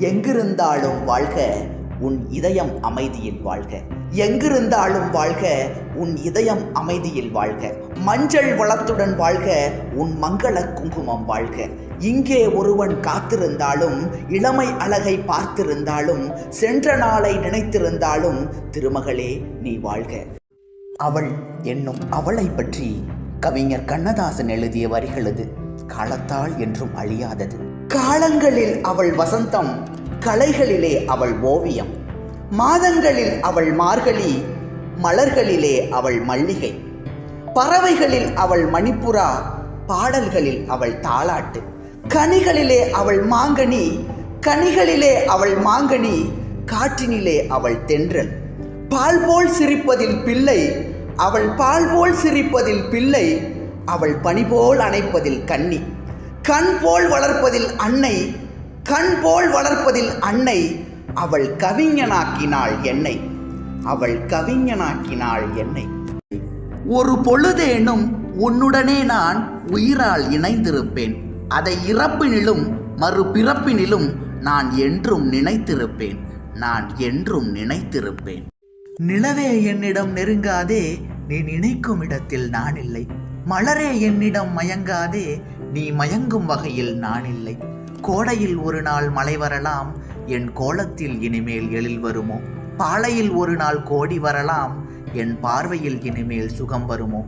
எங்கிருந்தாலும் வாழ்க உன் இதயம் அமைதியில் வாழ்க. எங்கிருந்தாலும் வாழ்க உன் இதயம் அமைதியில் வாழ்க. மஞ்சள் வளத்துடன் வாழ்க உன் மங்கள குங்குமம் வாழ்க. இங்கே ஒருவன் காத்திருந்தாலும், இளமை அழகை பார்த்திருந்தாலும், சென்ற நாளை நினைத்திருந்தாலும், திருமகளே நீ வாழ்க. அவள் என்னும் அவளை பற்றி கவிஞர் கண்ணதாசன் எழுதிய வரிகள் இது. காலத்தால் என்றும் அழியாதது. காலங்களில் அவள் வசந்தம், கலைகளிலே அவள் ஓவியம், மாதங்களில் அவள் மார்கழி, மலர்களிலே அவள் மல்லிகை, பறவைகளில் அவள் மணிப்புறா, பாடல்களில் அவள் தாலாட்டு, கனிகளிலே அவள் மாங்கனி, கனிகளிலே அவள் மாங்கனி, காற்றினிலே அவள் தென்றல், பால் போல் சிரிப்பதில் பிள்ளை, அவள் பால் போல் சிரிப்பதில் பிள்ளை, அவள் பனி போல் அணைப்பதில் கன்னி, கண் போல் வளர்ப்பதில் அன்னை, கண் போல் வளர்ப்பதில் அன்னை, அவள் கவிஞனாக்கினாள் என்னை, அவள் கவிஞனாக்கினாள் என்னை. ஒரு பொழுதேனும் உன்னுடனே நான் உயிரால் இணைந்திருப்பேன். அதை இறப்பினிலும் மறுபிறப்பினிலும் நான் என்றும் நினைத்திருப்பேன், நான் என்றும் நினைத்திருப்பேன். நிலவே என்னிடம் நெருங்காதே, நீ நினைக்கும் இடத்தில் நான் இல்லை. மலரே என்னிடம் மயங்காதே, நீ மயங்கும் வகையில் நான் இல்லை. கோடையில் ஒரு நாள் மழை வரலாம், என் கோலத்தில் இனிமேல் எழில் வருமோ? பாலையில் ஒரு நாள் கோடி வரலாம், என் பார்வையில் இனிமேல் சுகம் வருமோ?